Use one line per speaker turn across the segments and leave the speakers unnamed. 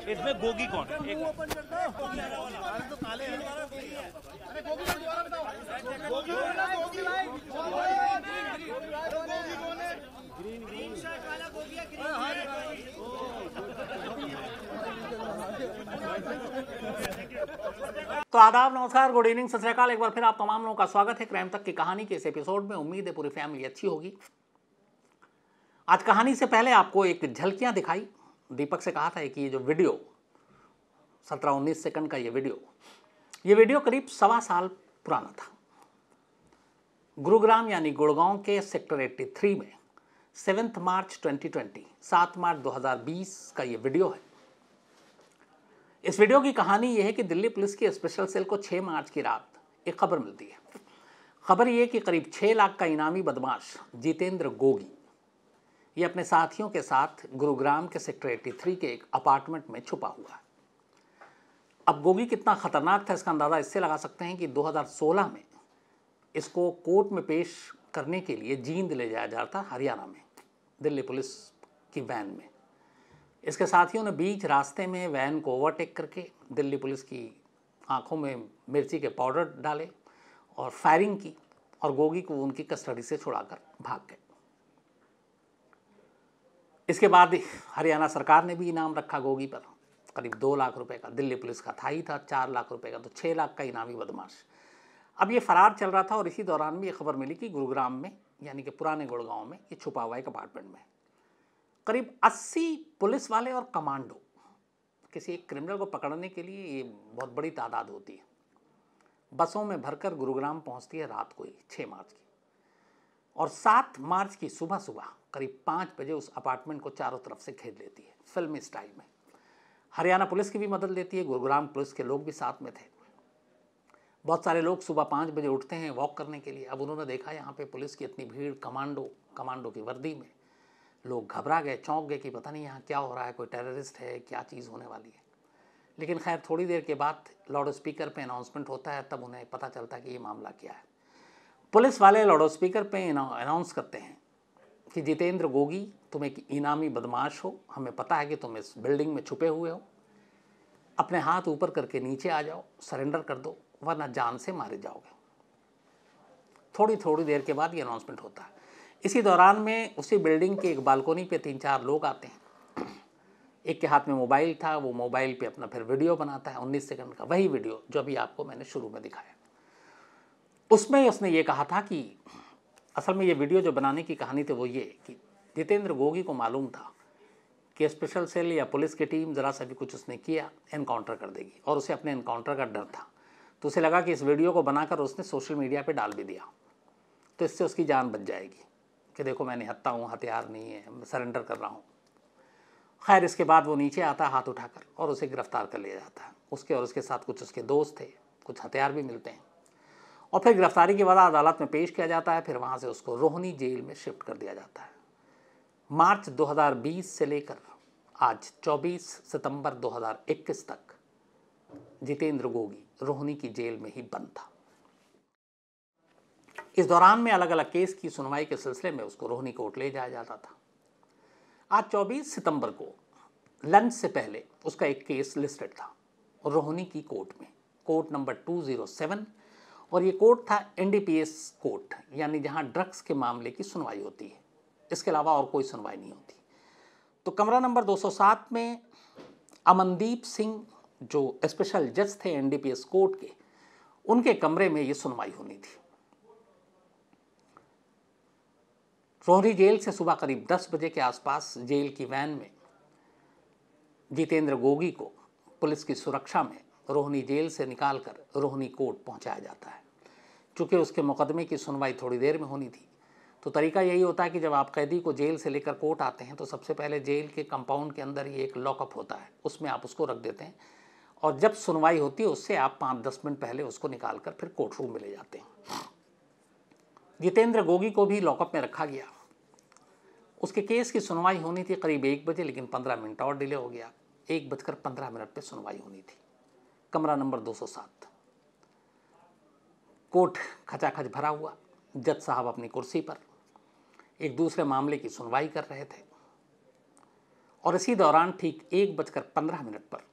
इसमें गोगी कौन है?
तो आदाब, नमस्कार, गुड इवनिंग, सत श्री अकाल। एक बार फिर आप तमाम लोगों का स्वागत है क्राइम तक की कहानी के इस एपिसोड में। उम्मीद है पूरी फैमिली अच्छी होगी। आज कहानी से पहले आपको एक झलकियां दिखाई। दीपक से कहा था कि ये जो वीडियो 17-19 सेकंड का ये वीडियो करीब 1.25 साल पुराना था। गुरुग्राम यानी गुड़गांव के सेक्टर 83 में 7 मार्च 2020 7 मार्च 2020 का ये वीडियो है। इस वीडियो की कहानी यह है कि दिल्ली पुलिस की स्पेशल सेल को 6 मार्च की रात एक खबर मिलती है। खबर यह कि करीब 6 लाख का इनामी बदमाश जितेंद्र गोगी ये अपने साथियों के साथ गुरुग्राम के सेक्टर 83 के एक अपार्टमेंट में छुपा हुआ है। अब गोगी कितना खतरनाक था इसका अंदाज़ा इससे लगा सकते हैं कि 2016 में इसको कोर्ट में पेश करने के लिए जींद ले जाया जा रहा था हरियाणा में, दिल्ली पुलिस की वैन में। इसके साथियों ने बीच रास्ते में वैन को ओवरटेक करके दिल्ली पुलिस की आंखों में मिर्ची के पाउडर डाले और फायरिंग की और गोगी को उनकी कस्टडी से छुड़ाकर भाग गए। इसके बाद हरियाणा सरकार ने भी इनाम रखा गोगी पर, करीब 2 लाख रुपए का। दिल्ली पुलिस का था ही था 4 लाख रुपए का, तो 6 लाख का इनामी बदमाश अब ये फरार चल रहा था। और इसी दौरान भी ये खबर मिली कि गुरुग्राम में यानी कि पुराने गुड़गांव में ये छुपा हुआ एक अपार्टमेंट में करीब 80 पुलिस वाले और कमांडो। किसी एक क्रिमिनल को पकड़ने के लिए ये बहुत बड़ी तादाद होती है। बसों में भरकर गुरुग्राम पहुंचती है रात को ही 6 मार्च की, और 7 मार्च की सुबह करीब 5 बजे उस अपार्टमेंट को चारों तरफ से घेर लेती है फिल्मी स्टाइल में। हरियाणा पुलिस की भी मदद लेती है, गुरुग्राम पुलिस के लोग भी साथ में थे। बहुत सारे लोग सुबह 5 बजे उठते हैं वॉक करने के लिए। अब उन्होंने देखा यहाँ पे पुलिस की इतनी भीड़, कमांडो की वर्दी में। लोग घबरा गए, चौंक गए कि पता नहीं यहाँ क्या हो रहा है, कोई टेररिस्ट है, क्या चीज़ होने वाली है। लेकिन खैर थोड़ी देर के बाद लाउड स्पीकर पे अनाउंसमेंट होता है, तब उन्हें पता चलता है कि ये मामला क्या है। पुलिस वाले लाउड स्पीकर पे अनाउंस करते हैं कि जितेंद्र गोगी तुम एक इनामी बदमाश हो, हमें पता है कि तुम इस बिल्डिंग में छुपे हुए हो, अपने हाथ ऊपर करके नीचे आ जाओ, सरेंडर कर दो, वरना जान से मारे जाओगे। थोड़ी देर के बाद ये अनाउंसमेंट होता है। इसी दौरान में उसी बिल्डिंग के एक बालकोनी पे 3-4 लोग आते हैं। एक के हाथ में मोबाइल था, वो मोबाइल पे अपना फिर वीडियो बनाता है 19 सेकंड का, वही वीडियो जो अभी आपको मैंने शुरू में दिखाया। उसमें उसने ये कहा था कि असल में ये वीडियो जो बनाने की कहानी थी वो ये कि जितेंद्र गोगी को मालूम था कि स्पेशल सेल या पुलिस की टीम ज़रा सा भी कुछ उसने किया एनकाउंटर कर देगी, और उसे अपने एनकाउंटर का डर था। तो उसे लगा कि इस वीडियो को बनाकर उसने सोशल मीडिया पे डाल भी दिया तो इससे उसकी जान बच जाएगी कि देखो मैं निहत्था हूँ, हथियार नहीं है, मैं सरेंडर कर रहा हूँ। खैर इसके बाद वो नीचे आता है हाथ उठाकर और उसे गिरफ्तार कर लिया जाता है। उसके और उसके साथ कुछ उसके दोस्त थे, कुछ हथियार भी मिलते हैं, और फिर गिरफ्तारी के बाद अदालत में पेश किया जाता है। फिर वहाँ से उसको रोहिणी जेल में शिफ्ट कर दिया जाता है। मार्च 2020 से लेकर आज 24 सितंबर 2021 तक जितेंद्र गोगी रोहिणी की जेल में ही बंद था। इस दौरान में अलग अलग केस की सुनवाई के सिलसिले में उसको रोहिणी कोर्ट ले जाया जाता था। आज 24 सितंबर को लंच से पहले उसका एक केस लिस्टेड था रोहिणी की कोर्ट में, कोर्ट नंबर 207, और ये कोर्ट था NDPS कोर्ट, यानी जहां ड्रग्स के मामले की सुनवाई होती है। इसके अलावा और कोई सुनवाई नहीं होती। तो कमरा नंबर 207 में अमनदीप सिंह जो स्पेशल जज थे NDPS कोर्ट के, उनके कमरे में ये सुनवाई होनी थी। रोहिणी जेल से सुबह करीब 10 बजे के आसपास जेल की वैन में जितेंद्र गोगी को पुलिस की सुरक्षा में रोहिणी जेल से निकालकर रोहिणी कोर्ट पहुंचाया जाता है। चूँकि उसके मुकदमे की सुनवाई थोड़ी देर में होनी थी, तो तरीका यही होता है कि जब आप कैदी को जेल से लेकर कोर्ट आते हैं तो सबसे पहले जेल के कंपाउंड के अंदर ही एक लॉकअप होता है, उसमें आप उसको रख देते हैं, और जब सुनवाई होती है उससे आप 5-10 मिनट पहले उसको निकाल कर फिर कोर्ट रूम में ले जाते हैं। जितेंद्र गोगी को भी लॉकअप में रखा गया। उसके केस की सुनवाई होनी थी करीब 1 बजे, लेकिन 15 मिनट और डिले हो गया। 1:15 पे सुनवाई होनी थी। कमरा नंबर 207। कोर्ट खचाखच भरा हुआ, जज साहब अपनी कुर्सी पर, एक दूसरे मामले की सुनवाई कर रहे थे और इसी दौरान ठीक 1:15 पर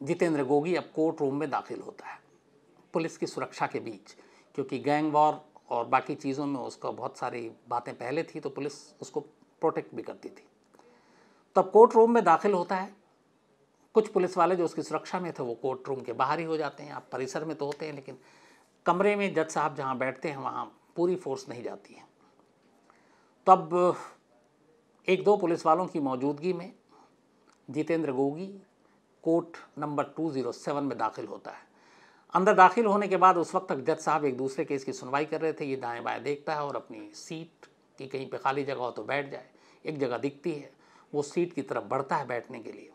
जितेंद्र गोगी अब कोर्ट रूम में दाखिल होता है पुलिस की सुरक्षा के बीच, क्योंकि गैंग वॉर और बाकी चीज़ों में उसका बहुत सारी बातें पहले थी तो पुलिस उसको प्रोटेक्ट भी करती थी। तब कोर्ट रूम में दाखिल होता है। कुछ पुलिस वाले जो उसकी सुरक्षा में थे वो कोर्ट रूम के बाहर ही हो जाते हैं। आप परिसर में तो होते हैं, लेकिन कमरे में जज साहब जहाँ बैठते हैं वहाँ पूरी फोर्स नहीं जाती है। तब एक दो पुलिस वालों की मौजूदगी में जितेंद्र गोगी कोर्ट नंबर 207 में दाखिल होता है। अंदर दाखिल होने के बाद उस वक्त तक जज साहब एक दूसरे केस की सुनवाई कर रहे थे। ये दाएं बाएं देखता है और अपनी सीट की कहीं पे खाली जगह हो तो बैठ जाए। एक जगह दिखती है, वो सीट की तरफ बढ़ता है बैठने के लिए,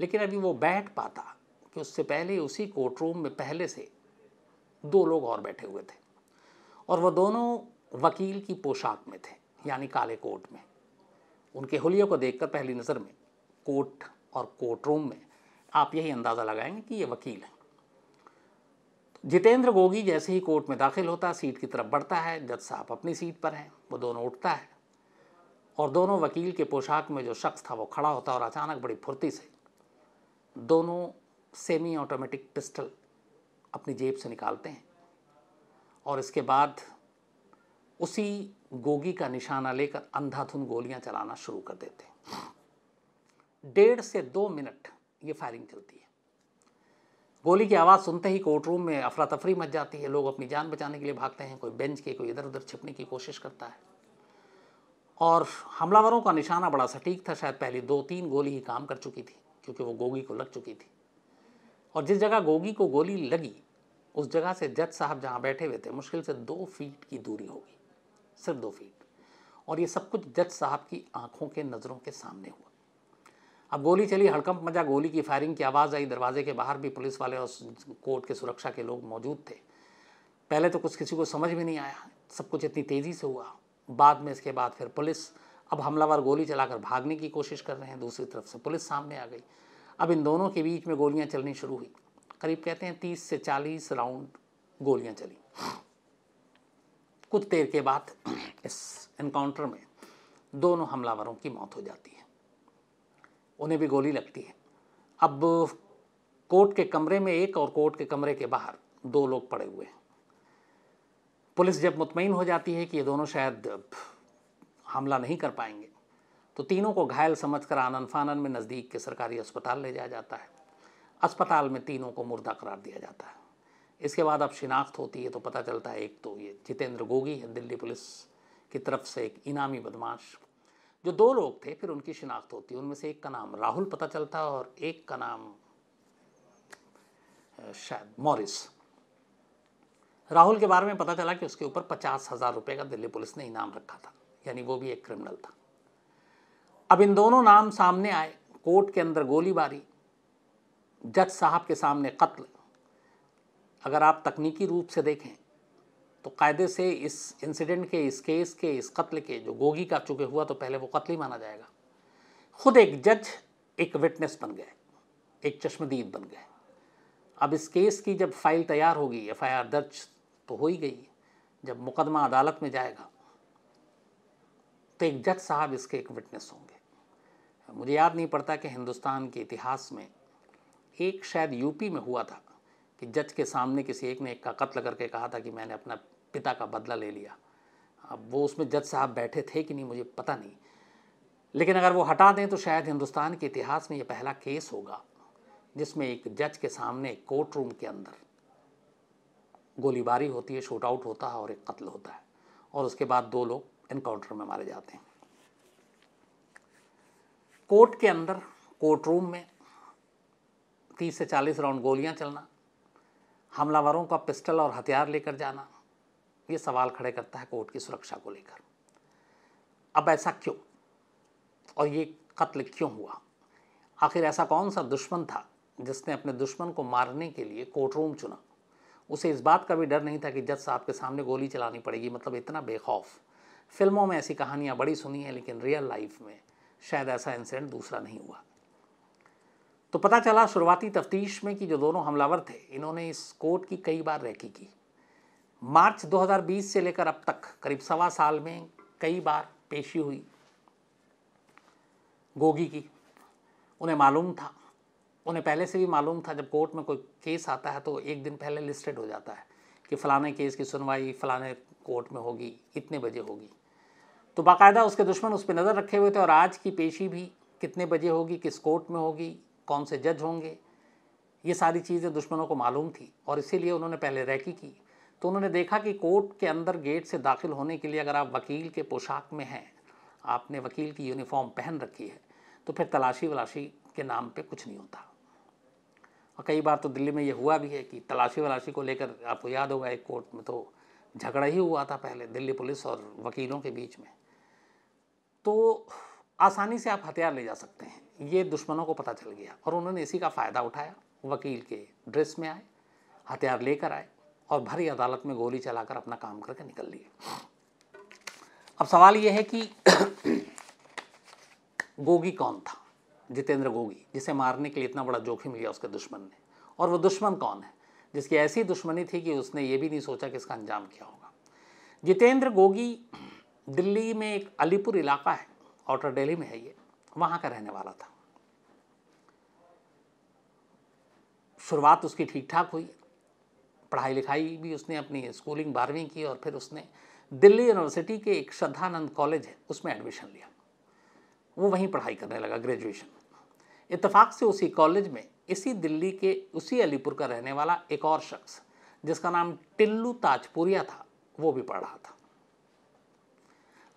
लेकिन अभी वो बैठ पाता कि उससे पहले उसी कोर्ट रूम में पहले से 2 लोग और बैठे हुए थे और वो दोनों वकील की पोशाक में थे, यानी काले कोट में। उनके हुलियों को देखकर पहली नज़र में कोर्ट और कोर्ट रूम में आप यही अंदाज़ा लगाएंगे कि ये वकील हैं। जितेंद्र गोगी जैसे ही कोर्ट में दाखिल होता, सीट की तरफ बढ़ता है, जज साहब अपनी सीट पर हैं, वो दोनों उठता है और दोनों वकील के पोशाक में जो शख्स था वो खड़ा होता और अचानक बड़ी फुर्ती से दोनों सेमी ऑटोमेटिक पिस्टल अपनी जेब से निकालते हैं और इसके बाद उसी गोगी का निशाना लेकर अंधाधुंध गोलियां चलाना शुरू कर देते हैं। 1.5 से 2 मिनट ये फायरिंग चलती है। गोली की आवाज़ सुनते ही कोर्ट रूम में अफरा तफरी मच जाती है। लोग अपनी जान बचाने के लिए भागते हैं, कोई बेंच के, कोई इधर उधर छिपने की कोशिश करता है और हमलावरों का निशाना बड़ा सटीक था। शायद पहली 2-3 गोली ही काम कर चुकी थी क्योंकि वो गोगी को लग चुकी थी और जिस जगह गोगी को गोली लगी उस जगह से जज साहब जहाँ बैठे हुए थे मुश्किल से 2 फीट की दूरी होगी, सिर्फ 2 फीट, और ये सब कुछ जज साहब की आंखों के नज़रों के सामने हुआ। अब गोली चली, हड़कंप मचा, गोली की फायरिंग की आवाज़ आई। दरवाजे के बाहर भी पुलिस वाले और कोर्ट के सुरक्षा के लोग मौजूद थे। पहले तो कुछ किसी को समझ में नहीं आया, सब कुछ इतनी तेज़ी से हुआ। बाद में इसके बाद फिर पुलिस, अब हमलावर गोली चलाकर भागने की कोशिश कर रहे हैं, दूसरी तरफ से पुलिस सामने आ गई। अब इन दोनों के बीच में गोलियां चलनी शुरू हुई। करीब कहते हैं 30 से 40 राउंड गोलियां चली। कुछ देर के बाद इस एनकाउंटर में दोनों हमलावरों की मौत हो जाती है, उन्हें भी गोली लगती है। अब कोर्ट के कमरे में एक और कोर्ट के कमरे के बाहर 2 लोग पड़े हुए हैं। पुलिस जब मुतमईन हो जाती है कि ये दोनों शायद हमला नहीं कर पाएंगे तो तीनों को घायल समझकर आनन फानन में नज़दीक के सरकारी अस्पताल ले जाया जाता है। अस्पताल में तीनों को मुर्दा करार दिया जाता है। इसके बाद अब शिनाख्त होती है तो पता चलता है एक तो ये जितेंद्र गोगी है, दिल्ली पुलिस की तरफ से एक इनामी बदमाश। जो 2 लोग थे फिर उनकी शिनाख्त होती है, उनमें से एक का नाम राहुल पता चलता है और एक का नाम शायद मॉरिस। राहुल के बारे में पता चला कि उसके ऊपर 50,000 रुपये का दिल्ली पुलिस ने इनाम रखा था, यानी वो भी एक क्रिमिनल था। अब इन दोनों नाम सामने आए, कोर्ट के अंदर गोलीबारी, जज साहब के सामने कत्ल। अगर आप तकनीकी रूप से देखें तो कायदे से इस इंसिडेंट के, इस केस के, इस कत्ल के, जो गोगी का चूंकि हुआ तो पहले वो कत्ल ही माना जाएगा। खुद एक जज एक विटनेस बन गए, एक चश्मदीद बन गए। अब इस केस की जब फाइल तैयार होगी, एफआईआर दर्ज तो हो ही गई, जब मुकदमा अदालत में जाएगा तो एक जज साहब इसके एक विटनेस होंगे। मुझे याद नहीं पड़ता कि हिंदुस्तान के इतिहास में एक शायद यूपी में हुआ था कि जज के सामने किसी एक ने एक का कत्ल करके कहा था कि मैंने अपना पिता का बदला ले लिया। अब वो उसमें जज साहब बैठे थे कि नहीं मुझे पता नहीं, लेकिन अगर वो हटा दें तो शायद हिंदुस्तान के इतिहास में ये पहला केस होगा जिसमें एक जज के सामने कोर्ट रूम के अंदर गोलीबारी होती है, शूट आउट होता है और एक कत्ल होता है और उसके बाद 2 लोग एनकाउंटर में मारे जाते हैं। कोर्ट के अंदर, कोर्ट रूम में 30 से 40 राउंड गोलियां चलना, हमलावरों का पिस्टल और हथियार लेकर जाना, ये सवाल खड़े करता है कोर्ट की सुरक्षा को लेकर। अब ऐसा क्यों और ये कत्ल क्यों हुआ? आखिर ऐसा कौन सा दुश्मन था जिसने अपने दुश्मन को मारने के लिए कोर्ट रूम चुना? उसे इस बात का भी डर नहीं था कि जज साहब के सामने गोली चलानी पड़ेगी, मतलब इतना बेखौफ। फिल्मों में ऐसी कहानियाँ बड़ी सुनी हैं लेकिन रियल लाइफ में शायद ऐसा इंसिडेंट दूसरा नहीं हुआ। तो पता चला शुरुआती तफ्तीश में कि जो दोनों हमलावर थे इन्होंने इस कोर्ट की कई बार रैकी की। मार्च 2020 से लेकर अब तक करीब सवा साल में कई बार पेशी हुई गोगी की। उन्हें मालूम था, उन्हें पहले से भी मालूम था, जब कोर्ट में कोई केस आता है तो एक दिन पहले लिस्टेड हो जाता है कि फ़लाने केस की सुनवाई फ़लाने कोर्ट में होगी, इतने बजे होगी। तो बाकायदा उसके दुश्मन उस पर नज़र रखे हुए थे और आज की पेशी भी कितने बजे होगी, किस कोर्ट में होगी, कौन से जज होंगे, ये सारी चीज़ें दुश्मनों को मालूम थी और इसीलिए उन्होंने पहले रैकी की। तो उन्होंने देखा कि कोर्ट के अंदर गेट से दाखिल होने के लिए अगर आप वकील के पोशाक में हैं, आपने वकील की यूनिफॉर्म पहन रखी है, तो फिर तलाशी वलाशी के नाम पे कुछ नहीं होता। और कई बार तो दिल्ली में ये हुआ भी है कि तलाशी वलाशी को लेकर, आपको याद होगा एक कोर्ट में तो झगड़ा ही हुआ था पहले दिल्ली पुलिस और वकीलों के बीच में। तो आसानी से आप हथियार ले जा सकते हैं, ये दुश्मनों को पता चल गया और उन्होंने इसी का फ़ायदा उठाया। वकील के ड्रेस में आए, हथियार लेकर आए और भरी अदालत में गोली चलाकर अपना काम करके निकल लिए। अब सवाल यह है कि गोगी कौन था, जितेंद्र गोगी, जिसे मारने के लिए इतना बड़ा जोखिम लिया उसके दुश्मन ने, और वो दुश्मन कौन है जिसकी ऐसी दुश्मनी थी कि उसने ये भी नहीं सोचा कि इसका अंजाम क्या होगा। जितेंद्र गोगी दिल्ली में एक अलीपुर इलाका है, आउटर दिल्ली में है, ये वहाँ का रहने वाला था। शुरुआत उसकी ठीक ठाक हुई, पढ़ाई लिखाई भी उसने अपनी स्कूलिंग 12वीं की और फिर उसने दिल्ली यूनिवर्सिटी के एक श्रद्धानंद कॉलेज है उसमें एडमिशन लिया। वो वहीं पढ़ाई करने लगा, ग्रेजुएशन। इत्तेफाक से उसी कॉलेज में इसी दिल्ली के उसी अलीपुर का रहने वाला एक और शख्स जिसका नाम टिल्लू ताजपुरिया था, वो भी पढ़ रहा था।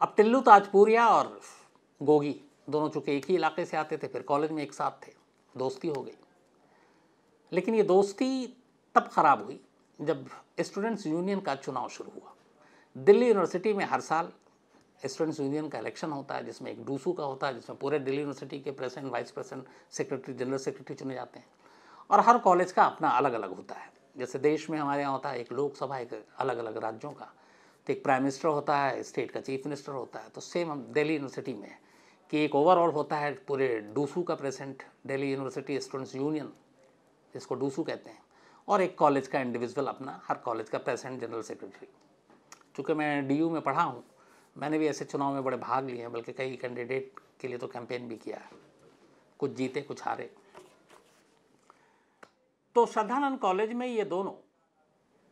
अब टिल्लू ताजपुरिया और गोगी दोनों चूंकि एक ही इलाके से आते थे, फिर कॉलेज में एक साथ थे, दोस्ती हो गई। लेकिन ये दोस्ती तब ख़राब हुई जब स्टूडेंट्स यूनियन का चुनाव शुरू हुआ। दिल्ली यूनिवर्सिटी में हर साल स्टूडेंट्स यूनियन का इलेक्शन होता है, जिसमें एक डूसू का होता है, जिसमें पूरे दिल्ली यूनिवर्सिटी के president, vice president, secretary, general secretary चुने जाते हैं। और हर कॉलेज का अपना अलग अलग होता है। जैसे देश में हमारे यहाँ होता है एक लोकसभा, एक अलग अलग राज्यों का, तो एक प्राइम मिनिस्टर होता है, स्टेट का चीफ मिनिस्टर होता है। तो सेम हम दिल्ली यूनिवर्सिटी में है कि एक ओवरऑल होता है पूरे डूसू का president, Delhi university students union जिसको डूसू कहते हैं, और एक कॉलेज का इंडिविजुअल अपना, हर कॉलेज का प्रेसिडेंट, जनरल सेक्रेटरी। चूँकि मैं DU में पढ़ा हूँ, मैंने भी ऐसे चुनाव में बड़े भाग लिए हैं, बल्कि कई कैंडिडेट के लिए तो कैंपेन भी किया है, कुछ जीते कुछ हारे। तो श्रद्धानंद कॉलेज में ये दोनों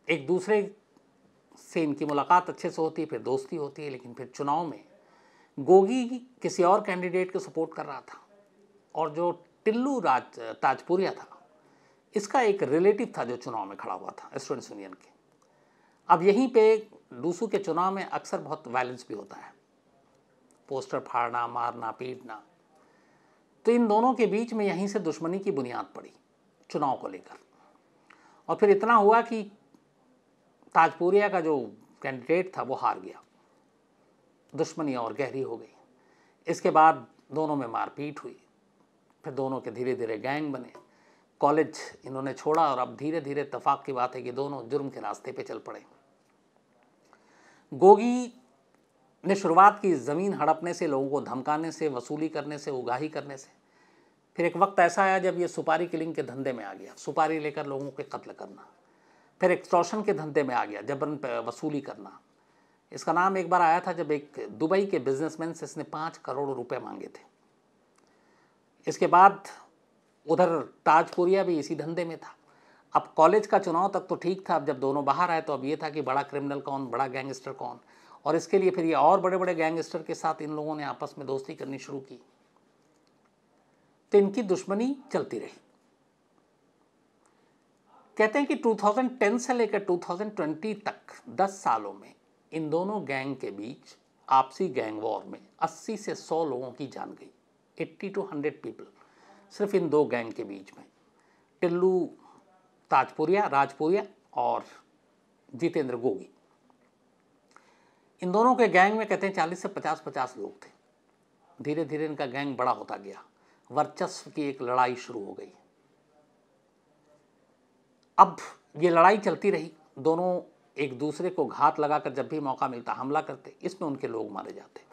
एक दूसरे से, इनकी मुलाकात अच्छे से होती है, फिर दोस्ती होती है। लेकिन फिर चुनाव में गोगी किसी और कैंडिडेट को सपोर्ट कर रहा था और जो टिल्लू ताजपुरिया था, इसका एक रिलेटिव था जो चुनाव में खड़ा हुआ था स्टूडेंट्स यूनियन के। अब यहीं पे डूसू के चुनाव में अक्सर बहुत वायलेंस भी होता है, पोस्टर फाड़ना, मारना, पीटना। तो इन दोनों के बीच में यहीं से दुश्मनी की बुनियाद पड़ी चुनाव को लेकर। और फिर इतना हुआ कि ताजपुरिया का जो कैंडिडेट था वो हार गया, दुश्मनी और गहरी हो गई। इसके बाद दोनों में मारपीट हुई, फिर दोनों के धीरे धीरे गैंग बने, कॉलेज इन्होंने छोड़ा और अब धीरे धीरे इत्तेफाक की बात है कि दोनों जुर्म के रास्ते पे चल पड़े। गोगी ने शुरुआत की ज़मीन हड़पने से, लोगों को धमकाने से, वसूली करने से, उगाही करने से। फिर एक वक्त ऐसा आया जब ये सुपारी किलिंग के धंधे में आ गया, सुपारी लेकर लोगों के कत्ल करना। फिर एक्सटॉर्शन के धंधे में आ गया, जबरन वसूली करना। इसका नाम एक बार आया था जब एक दुबई के बिजनेसमैन से इसने 5 करोड़ रुपए मांगे थे। इसके बाद उधर ताजपुरिया भी इसी धंधे में था। अब कॉलेज का चुनाव तक तो ठीक था, अब जब दोनों बाहर आए तो अब ये था कि बड़ा क्रिमिनल कौन, बड़ा गैंगस्टर कौन। और इसके लिए फिर ये और बड़े बड़े गैंगस्टर के साथ इन लोगों ने आपस में दोस्ती करनी शुरू की। तो इनकी दुश्मनी चलती रही। कहते हैं कि 2010 से लेकर 2020 तक 10 सालों में इन दोनों गैंग के बीच आपसी गैंग वॉर में 80 से 100 लोगों की जान गई। 80 to 100 पीपल सिर्फ इन दो गैंग के बीच में, टिल्लू राजपुरिया और जितेंद्र गोगी। इन दोनों के गैंग में कहते हैं 40 से 50 लोग थे। धीरे धीरे इनका गैंग बड़ा होता गया, वर्चस्व की एक लड़ाई शुरू हो गई। अब ये लड़ाई चलती रही, दोनों एक दूसरे को घात लगाकर जब भी मौका मिलता हमला करते, इसमें उनके लोग मारे जाते।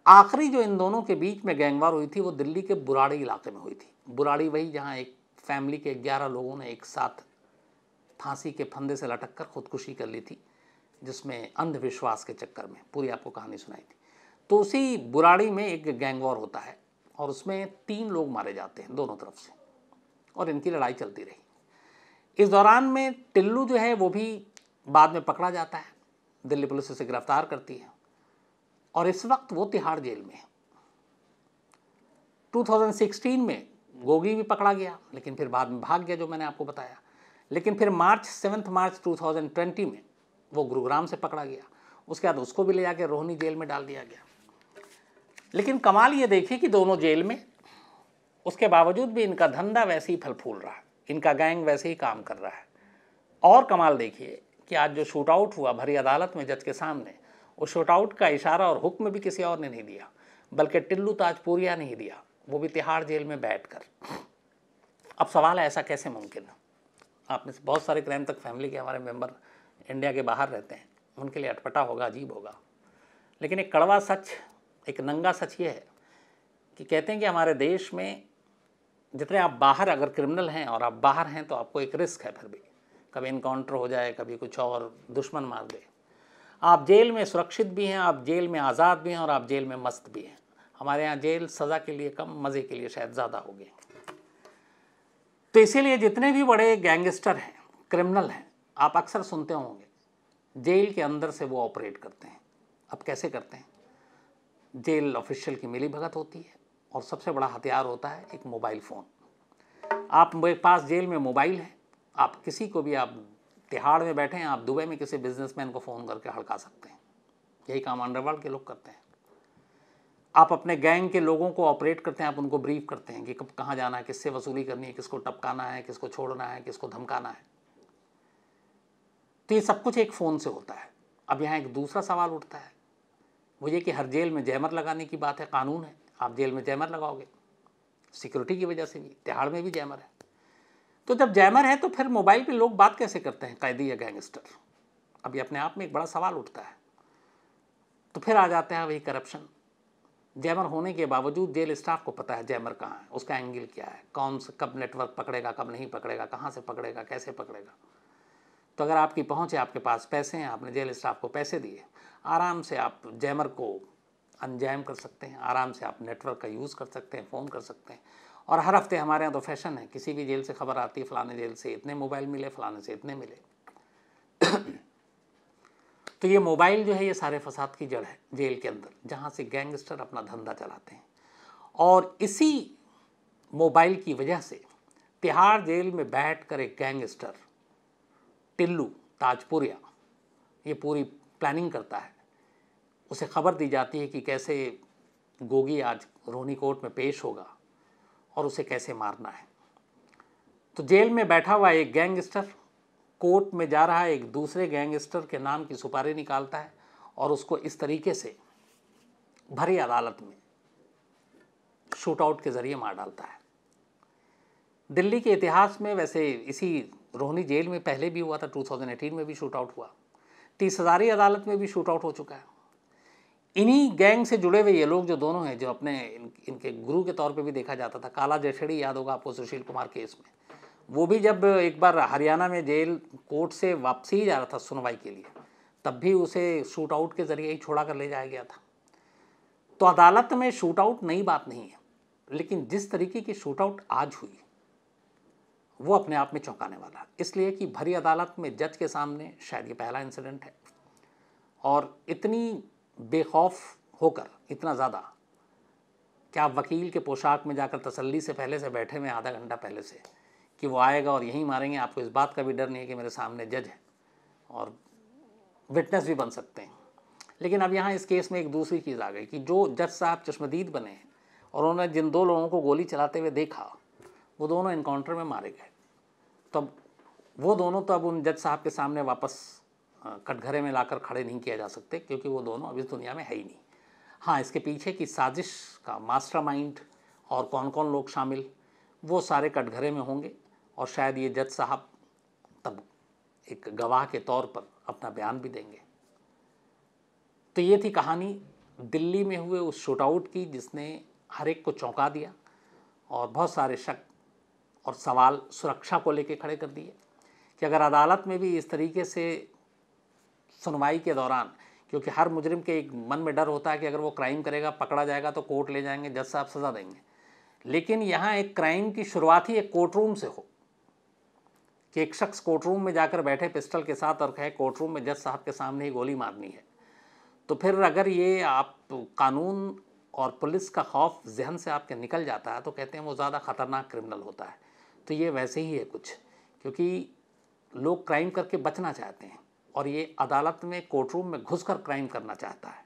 आखिरी जो इन दोनों के बीच में गैंगवार हुई थी वो दिल्ली के बुराड़ी इलाके में हुई थी। बुराड़ी वही जहाँ एक फैमिली के 11 लोगों ने एक साथ फांसी के फंदे से लटक कर खुदकुशी कर ली थी, जिसमें अंधविश्वास के चक्कर में पूरी आपको कहानी सुनाई थी। तो उसी बुराड़ी में एक गैंग वॉर होता है और उसमें 3 लोग मारे जाते हैं दोनों तरफ से, और इनकी लड़ाई चलती रही। इस दौरान में टिल्लू जो है वो भी बाद में पकड़ा जाता है, दिल्ली पुलिस उसे गिरफ्तार करती है और इस वक्त वो तिहाड़ जेल में है। 2016 में गोगी भी पकड़ा गया, लेकिन फिर बाद में भाग गया, जो मैंने आपको बताया। लेकिन फिर 7 मार्च 2020 में वो गुरुग्राम से पकड़ा गया। उसके बाद उसको भी ले जाकर रोहिनी जेल में डाल दिया गया। लेकिन कमाल ये देखिए कि दोनों जेल में, उसके बावजूद भी इनका धंधा वैसे ही फल फूल रहा है, इनका गैंग वैसे ही काम कर रहा है। और कमाल देखिए कि आज जो शूट आउट हुआ भरी अदालत में जज के सामने, उस शूट आउट का इशारा और हुक्म भी किसी और ने नहीं दिया, बल्कि टिल्लू ताजपुरिया ने ही दिया, वो भी तिहाड़ जेल में बैठकर। अब सवाल है, ऐसा कैसे मुमकिन है? आप में से बहुत सारे क्राइम तक फैमिली के हमारे मेंबर इंडिया के बाहर रहते हैं, उनके लिए अटपटा होगा, अजीब होगा। लेकिन एक कड़वा सच, एक नंगा सच ये है कि कहते हैं कि हमारे देश में जितने आप बाहर अगर क्रिमिनल हैं और आप बाहर हैं तो आपको एक रिस्क है, फिर भी कभी इनकाउंटर हो जाए, कभी कुछ और दुश्मन मार दे। आप जेल में सुरक्षित भी हैं, आप जेल में आज़ाद भी हैं और आप जेल में मस्त भी हैं। हमारे यहाँ जेल सज़ा के लिए कम, मज़े के लिए शायद ज़्यादा हो गए। तो इसीलिए जितने भी बड़े गैंगस्टर हैं, क्रिमिनल हैं, आप अक्सर सुनते होंगे जेल के अंदर से वो ऑपरेट करते हैं। अब कैसे करते हैं? जेल ऑफिशियल की मिलीभगत होती है और सबसे बड़ा हथियार होता है एक मोबाइल फ़ोन। आप मेरे पास जेल में मोबाइल है, आप किसी को भी, आप तिहाड़ में बैठे हैं, आप दुबई में किसी बिजनेसमैन को फ़ोन करके हड़का सकते हैं। यही काम अंडरवर्ल्ड के लोग करते हैं। आप अपने गैंग के लोगों को ऑपरेट करते हैं, आप उनको ब्रीफ करते हैं कि कब कहाँ जाना है, किससे वसूली करनी है, किसको टपकाना है, किसको छोड़ना है, किसको धमकाना है। तो ये सब कुछ एक फ़ोन से होता है। अब यहाँ एक दूसरा सवाल उठता है, वो ये कि हर जेल में जैमर लगाने की बात है, कानून है, आप जेल में जैमर लगाओगे, सिक्योरिटी की वजह से भी। तिहाड़ में भी जैमर है, तो जब जैमर है तो फिर मोबाइल पे लोग बात कैसे करते हैं, कैदी या गैंगस्टर? अब ये अपने आप में एक बड़ा सवाल उठता है। तो फिर आ जाते हैं वही करप्शन। जैमर होने के बावजूद जेल स्टाफ को पता है जैमर कहाँ है, उसका एंगल क्या है, कौन से कब नेटवर्क पकड़ेगा, कब नहीं पकड़ेगा, कहाँ से पकड़ेगा, कैसे पकड़ेगा। तो अगर आपकी पहुँच है, आपके पास पैसे हैं, आपने जेल स्टाफ को पैसे दिए, आराम से आप जैमर को अनजैम कर सकते हैं, आराम से आप नेटवर्क का यूज़ कर सकते हैं, फ़ोन कर सकते हैं। और हर हफ्ते हमारे यहाँ तो फैशन है, किसी भी जेल से खबर आती है, फ़लाने जेल से इतने मोबाइल मिले, फ़लाने से इतने मिले। तो ये मोबाइल जो है, ये सारे फसाद की जड़ है जेल के अंदर, जहाँ से गैंगस्टर अपना धंधा चलाते हैं। और इसी मोबाइल की वजह से तिहाड़ जेल में बैठकर एक गैंगस्टर टिल्लू ताजपुरिया ये पूरी प्लानिंग करता है। उसे खबर दी जाती है कि कैसे गोगी आज रोहिनी कोर्ट में पेश होगा और उसे कैसे मारना है। तो जेल में बैठा हुआ एक गैंगस्टर कोर्ट में जा रहा है, एक दूसरे गैंगस्टर के नाम की सुपारी निकालता है और उसको इस तरीके से भरी अदालत में शूट आउट के ज़रिए मार डालता है। दिल्ली के इतिहास में वैसे इसी रोहिनी जेल में पहले भी हुआ था, 2018 में भी शूट आउट हुआ, 30 हज़ारी अदालत में भी शूट आउट हो चुका है। इन्हीं गैंग से जुड़े हुए ये लोग जो दोनों हैं, जो अपने इनके गुरु के तौर पे भी देखा जाता था, काला जठेड़ी याद होगा आपको सुशील कुमार केस में, वो भी जब एक बार हरियाणा में जेल कोर्ट से वापसी ही जा रहा था सुनवाई के लिए, तब भी उसे शूट आउट के ज़रिए ही छोड़ा कर ले जाया गया था। तो अदालत में शूट आउट नई बात नहीं है, लेकिन जिस तरीके की शूट आउट आज हुई वो अपने आप में चौंकाने वाला, इसलिए कि भरी अदालत में जज के सामने शायद ये पहला इंसिडेंट है। और इतनी बेखौफ होकर, इतना ज़्यादा कि आप वकील के पोशाक में जाकर तसल्ली से पहले से बैठे हुए आधा घंटा पहले से कि वो आएगा और यहीं मारेंगे, आपको इस बात का भी डर नहीं है कि मेरे सामने जज है और विटनेस भी बन सकते हैं। लेकिन अब यहाँ इस केस में एक दूसरी चीज़ आ गई कि जो जज साहब चश्मदीद बने हैं और उन्होंने जिन 2 लोगों को गोली चलाते हुए देखा, वो दोनों इनकाउंटर में मारे गए। तब वो दोनों तो अब उन जज साहब के सामने वापस कटघरे में लाकर खड़े नहीं किया जा सकते, क्योंकि वो दोनों अब इस दुनिया में है ही नहीं। हाँ, इसके पीछे की साजिश का मास्टरमाइंड और कौन कौन लोग शामिल, वो सारे कटघरे में होंगे और शायद ये जज साहब तब एक गवाह के तौर पर अपना बयान भी देंगे। तो ये थी कहानी दिल्ली में हुए उस शूट आउट की, जिसने हर एक को चौंका दिया और बहुत सारे शक और सवाल सुरक्षा को लेकर खड़े कर दिए कि अगर अदालत में भी इस तरीके से सुनवाई के दौरान, क्योंकि हर मुजरिम के एक मन में डर होता है कि अगर वो क्राइम करेगा, पकड़ा जाएगा तो कोर्ट ले जाएंगे, जज साहब सज़ा देंगे, लेकिन यहाँ एक क्राइम की शुरुआत ही एक कोर्ट रूम से हो कि एक शख्स कोर्ट रूम में जाकर बैठे पिस्टल के साथ और कहे कोर्ट रूम में जज साहब के सामने ही गोली मारनी है, तो फिर अगर ये आप कानून और पुलिस का खौफ जहन से आपके निकल जाता है तो कहते हैं वो ज़्यादा ख़तरनाक क्रिमिनल होता है। तो ये वैसे ही है कुछ, क्योंकि लोग क्राइम करके बचना चाहते हैं और ये अदालत में कोर्ट रूम में घुसकर क्राइम करना चाहता है।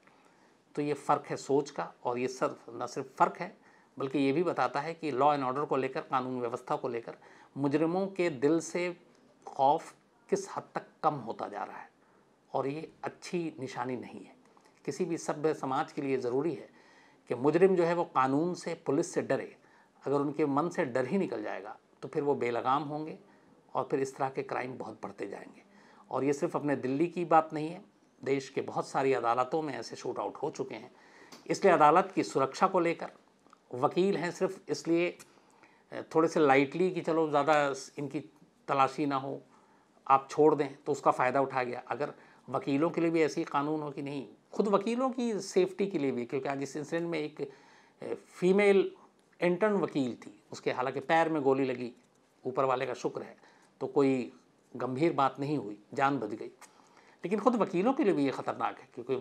तो ये फ़र्क है सोच का, और ये न सिर्फ फ़र्क है बल्कि ये भी बताता है कि लॉ एंड ऑर्डर को लेकर, कानून व्यवस्था को लेकर मुजरिमों के दिल से खौफ किस हद तक कम होता जा रहा है, और ये अच्छी निशानी नहीं है। किसी भी सभ्य समाज के लिए ज़रूरी है कि मुजरिम जो है वो कानून से, पुलिस से डरे। अगर उनके मन से डर ही निकल जाएगा तो फिर वो बेलगाम होंगे और फिर इस तरह के क्राइम बहुत बढ़ते जाएंगे। और ये सिर्फ अपने दिल्ली की बात नहीं है, देश के बहुत सारी अदालतों में ऐसे शूट आउट हो चुके हैं। इसलिए अदालत की सुरक्षा को लेकर वकील हैं सिर्फ इसलिए थोड़े से लाइटली कि चलो ज़्यादा इनकी तलाशी ना हो, आप छोड़ दें, तो उसका फ़ायदा उठा गया। अगर वकीलों के लिए भी ऐसी कानून हो कि नहीं, खुद वकीलों की सेफ्टी के लिए भी, क्योंकि आज इस इंसिडेंट में एक फीमेल इंटर्न वकील थी, उसके हालांकि पैर में गोली लगी, ऊपर वाले का शुक्र है, तो कोई गंभीर बात नहीं हुई, जान बच गई। लेकिन ख़ुद वकीलों के लिए भी ये ख़तरनाक है, क्योंकि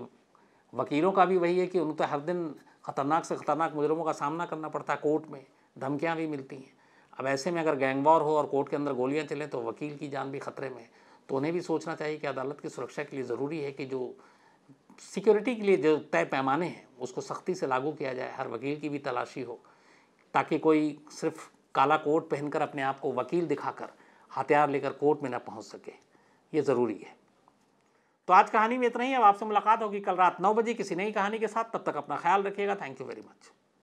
वकीलों का भी वही है कि उन्हें तो हर दिन ख़तरनाक से ख़तरनाक मुजरिमों का सामना करना पड़ता है, कोर्ट में धमकियाँ भी मिलती हैं। अब ऐसे में अगर गैंग वॉर हो और कोर्ट के अंदर गोलियाँ चलें तो वकील की जान भी ख़तरे में है। तो उन्हें भी सोचना चाहिए कि अदालत की सुरक्षा के लिए ज़रूरी है कि जो सिक्योरिटी के लिए जो तय पैमाने हैं उसको सख्ती से लागू किया जाए, हर वकील की भी तलाशी हो, ताकि कोई सिर्फ काला कोट पहनकर अपने आप को वकील दिखाकर हथियार लेकर कोर्ट में न पहुंच सके। ये ज़रूरी है। तो आज कहानी में इतना ही। अब आपसे मुलाकात होगी कल रात 9 बजे किसी नई कहानी के साथ। तब तक अपना ख्याल रखिएगा। Thank you very much.